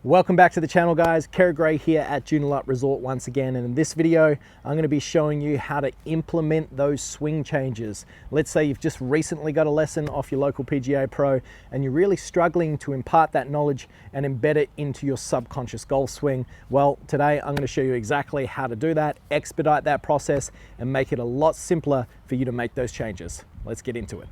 Welcome back to the channel, guys. Kerrod here at Joondalup Resort once again, and in this video I'm going to be showing you how to implement those swing changes. Let's say you've just recently got a lesson off your local PGA pro and you're really struggling to impart that knowledge and embed it into your subconscious golf swing. Well, today I'm going to show you exactly how to do that, expedite that process and make it a lot simpler for you to make those changes. Let's get into it.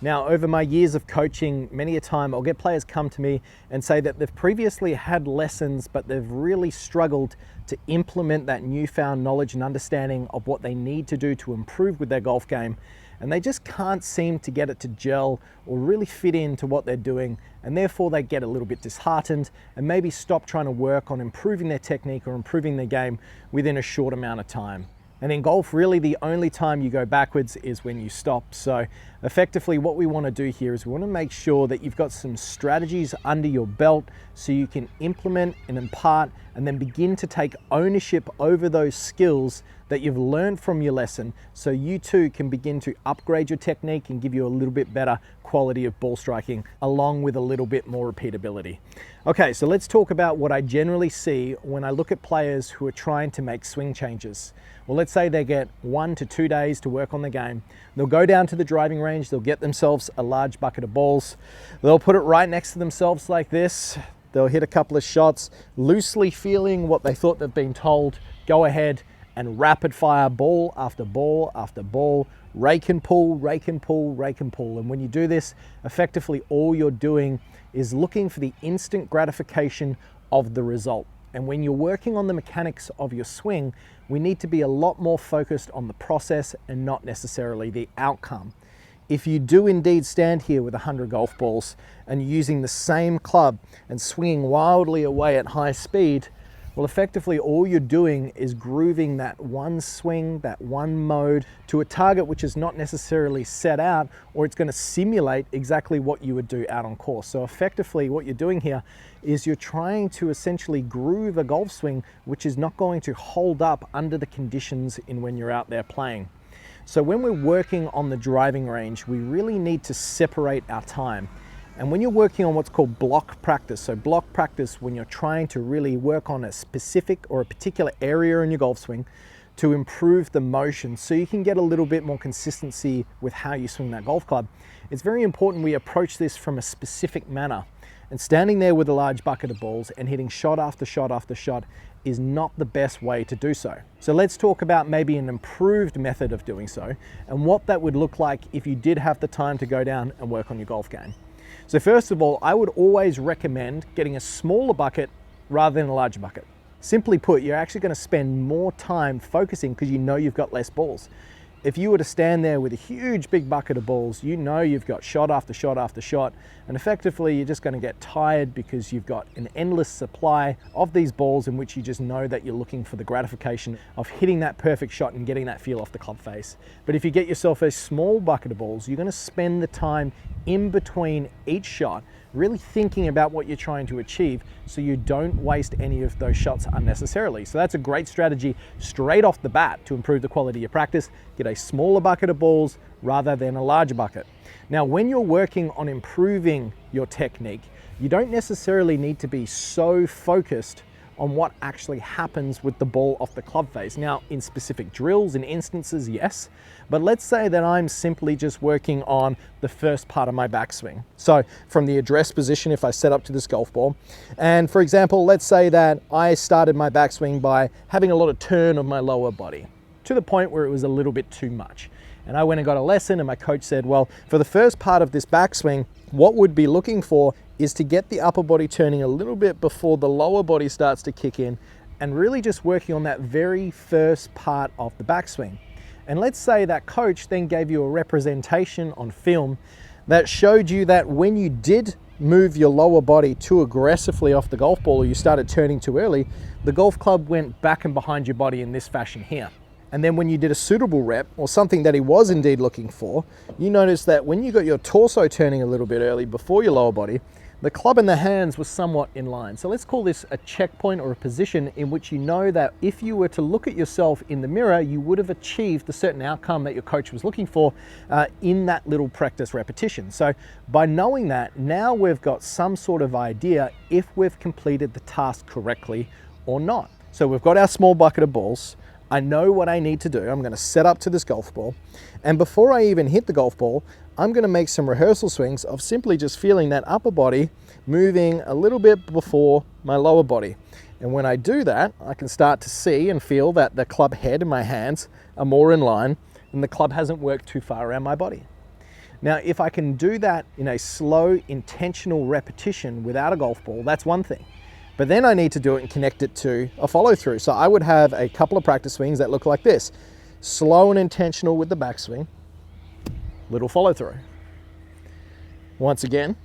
Now, over my years of coaching, many a time I'll get players come to me and say that they've previously had lessons, but they've really struggled to implement that newfound knowledge and understanding of what they need to do to improve with their golf game. And they just can't seem to get it to gel or really fit into what they're doing. And therefore they get a little bit disheartened and maybe stop trying to work on improving their technique or improving their game within a short amount of time. And in golf, really the only time you go backwards is when you stop. So effectively what we want to do here is we want to make sure that you've got some strategies under your belt so you can implement and impart and then begin to take ownership over those skills that you've learned from your lesson, so you too can begin to upgrade your technique and give you a little bit better quality of ball striking along with a little bit more repeatability. Okay, so let's talk about what I generally see when I look at players who are trying to make swing changes. Well, let's say they get 1 to 2 days to work on the game. They'll go down to the driving range, they'll get themselves a large bucket of balls, they'll put it right next to themselves like this, they'll hit a couple of shots, loosely feeling what they thought they've been told, go ahead and rapid fire ball after ball after ball, rake and pull, rake and pull, rake and pull. And when you do this, effectively all you're doing is looking for the instant gratification of the result. And when you're working on the mechanics of your swing, we need to be a lot more focused on the process and not necessarily the outcome. If you do indeed stand here with 100 golf balls and you're using the same club and swinging wildly away at high speed, well, effectively all you're doing is grooving that one swing, that one mode to a target which is not necessarily set out, or it's going to simulate exactly what you would do out on course. So effectively what you're doing here is you're trying to essentially groove a golf swing which is not going to hold up under the conditions in when you're out there playing. So when we're working on the driving range, we really need to separate our time. And when you're working on what's called block practice, so block practice when you're trying to really work on a specific or a particular area in your golf swing to improve the motion so you can get a little bit more consistency with how you swing that golf club, it's very important we approach this from a specific manner. And standing there with a large bucket of balls and hitting shot after shot after shot is not the best way to do so. So let's talk about maybe an improved method of doing so and what that would look like if you did have the time to go down and work on your golf game. So first of all, I would always recommend getting a smaller bucket rather than a larger bucket. Simply put, you're actually going to spend more time focusing because you know you've got less balls. If you were to stand there with a huge big bucket of balls, you know you've got shot after shot after shot, and effectively you're just going to get tired because you've got an endless supply of these balls in which you just know that you're looking for the gratification of hitting that perfect shot and getting that feel off the club face. But if you get yourself a small bucket of balls, you're going to spend the time in between each shot really thinking about what you're trying to achieve so you don't waste any of those shots unnecessarily. So that's a great strategy straight off the bat to improve the quality of your practice. Get a smaller bucket of balls rather than a larger bucket. Now, when you're working on improving your technique, you don't necessarily need to be so focused on what actually happens with the ball off the club face. Now, in specific drills and instances, yes, but let's say that I'm simply just working on the first part of my backswing. So from the address position, if I set up to this golf ball, and for example, let's say that I started my backswing by having a lot of turn of my lower body to the point where it was a little bit too much. And I went and got a lesson and my coach said, well, for the first part of this backswing, what we'd be looking for is to get the upper body turning a little bit before the lower body starts to kick in and really just working on that very first part of the backswing. And let's say that coach then gave you a representation on film that showed you that when you did move your lower body too aggressively off the golf ball or you started turning too early, the golf club went back and behind your body in this fashion here. And then when you did a suitable rep, or something that he was indeed looking for, you notice that when you got your torso turning a little bit early before your lower body, the club and the hands were somewhat in line. So let's call this a checkpoint or a position in which you know that if you were to look at yourself in the mirror, you would have achieved the certain outcome that your coach was looking for in that little practice repetition. So by knowing that, now we've got some sort of idea if we've completed the task correctly or not. So we've got our small bucket of balls. I know what I need to do. I'm going to set up to this golf ball. And before I even hit the golf ball, I'm going to make some rehearsal swings of simply just feeling that upper body moving a little bit before my lower body. And when I do that, I can start to see and feel that the club head and my hands are more in line and the club hasn't worked too far around my body. Now, if I can do that in a slow, intentional repetition without a golf ball, that's one thing. But then I need to do it and connect it to a follow through. So I would have a couple of practice swings that look like this. Slow and intentional with the backswing, little follow through. Once again,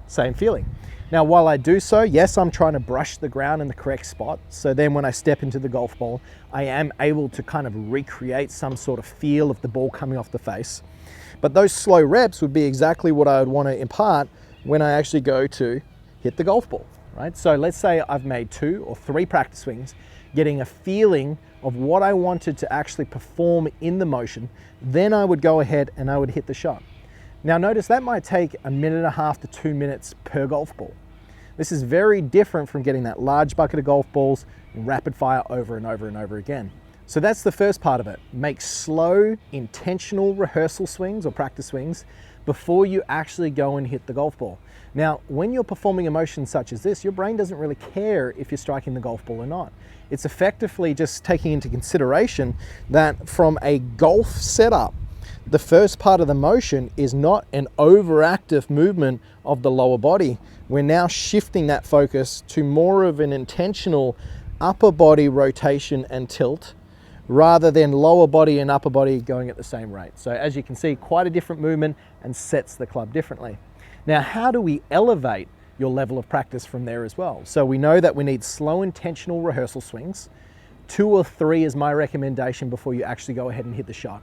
same feeling. Now, while I do so, yes, I'm trying to brush the ground in the correct spot. So then when I step into the golf ball, I am able to kind of recreate some sort of feel of the ball coming off the face. But those slow reps would be exactly what I would want to impart when I actually go to hit the golf ball, right? So let's say I've made 2 or 3 practice swings, getting a feeling of what I wanted to actually perform in the motion. Then I would go ahead and I would hit the shot. Now notice that might take 1.5 minutes to 2 minutes per golf ball. This is very different from getting that large bucket of golf balls in rapid fire over and over and over again. So that's the first part of it. Make slow, intentional rehearsal swings or practice swings before you actually go and hit the golf ball. Now, when you're performing a motion such as this, your brain doesn't really care if you're striking the golf ball or not. It's effectively just taking into consideration that from a golf setup, the first part of the motion is not an overactive movement of the lower body. We're now shifting that focus to more of an intentional upper body rotation and tilt rather than lower body and upper body going at the same rate. So as you can see, quite a different movement and sets the club differently. Now, how do we elevate your level of practice from there as well? So we know that we need slow, intentional rehearsal swings. 2 or 3 is my recommendation before you actually go ahead and hit the shot.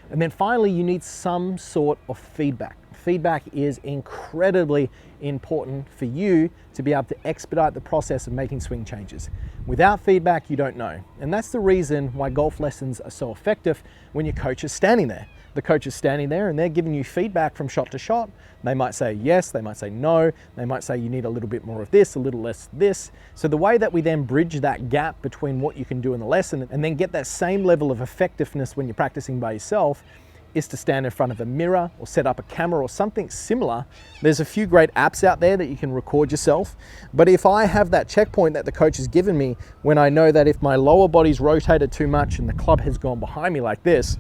And then finally, you need some sort of feedback. Feedback is incredibly important for you to be able to expedite the process of making swing changes. Without feedback, you don't know. And that's the reason why golf lessons are so effective when your coach is standing there. The coach is standing there and they're giving you feedback from shot to shot. They might say yes, they might say no, they might say you need a little bit more of this, a little less of this. So the way that we then bridge that gap between what you can do in the lesson and then get that same level of effectiveness when you're practicing by yourself is to stand in front of a mirror or set up a camera or something similar. There's a few great apps out there that you can record yourself. But if I have that checkpoint that the coach has given me, when I know that if my lower body's rotated too much and the club has gone behind me like this,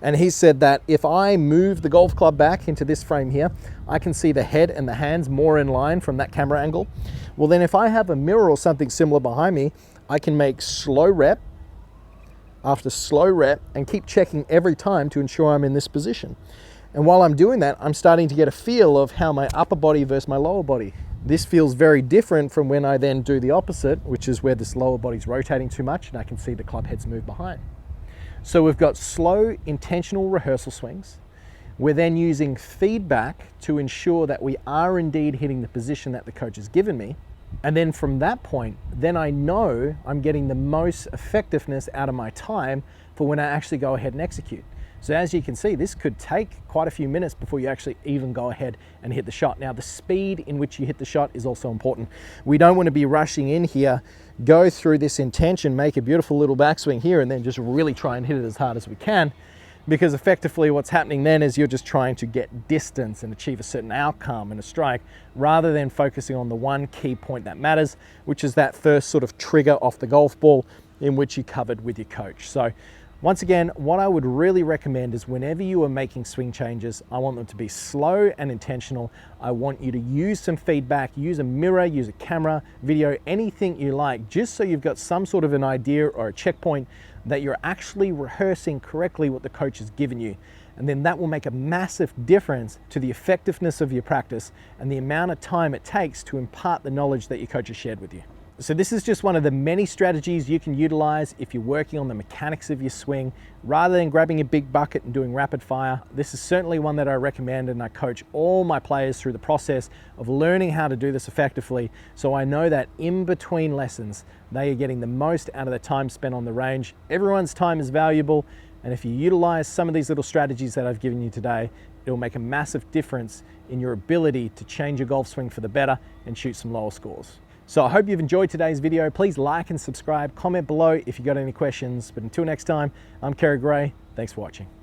and he said that if I move the golf club back into this frame here, I can see the head and the hands more in line from that camera angle. Well, then if I have a mirror or something similar behind me, I can make slow rep after slow rep and keep checking every time to ensure I'm in this position. And while I'm doing that, I'm starting to get a feel of how my upper body versus my lower body. This feels very different from when I then do the opposite, which is where this lower body's rotating too much and I can see the club heads move behind. So we've got slow, intentional rehearsal swings. We're then using feedback to ensure that we are indeed hitting the position that the coach has given me. And then from that point, then I know I'm getting the most effectiveness out of my time for when I actually go ahead and execute. So as you can see, this could take quite a few minutes before you actually even go ahead and hit the shot. Now, the speed in which you hit the shot is also important. We don't want to be rushing in here, go through this intention, make a beautiful little backswing here, and then just really try and hit it as hard as we can. Because effectively what's happening then is you're just trying to get distance and achieve a certain outcome in a strike rather than focusing on the one key point that matters, which is that first sort of trigger off the golf ball in which you covered with your coach. So once again, what I would really recommend is whenever you are making swing changes, I want them to be slow and intentional. I want you to use some feedback, use a mirror, use a camera, video, anything you like, just so you've got some sort of an idea or a checkpoint that you're actually rehearsing correctly what the coach has given you. And then that will make a massive difference to the effectiveness of your practice and the amount of time it takes to impart the knowledge that your coach has shared with you. So this is just one of the many strategies you can utilize if you're working on the mechanics of your swing. Rather than grabbing a big bucket and doing rapid fire, this is certainly one that I recommend, and I coach all my players through the process of learning how to do this effectively, so I know that in between lessons, they are getting the most out of the time spent on the range. Everyone's time is valuable, and if you utilize some of these little strategies that I've given you today, it will make a massive difference in your ability to change your golf swing for the better and shoot some lower scores. So I hope you've enjoyed today's video. Please like and subscribe, comment below if you got any questions. But until next time, I'm Kerrod. Thanks for watching.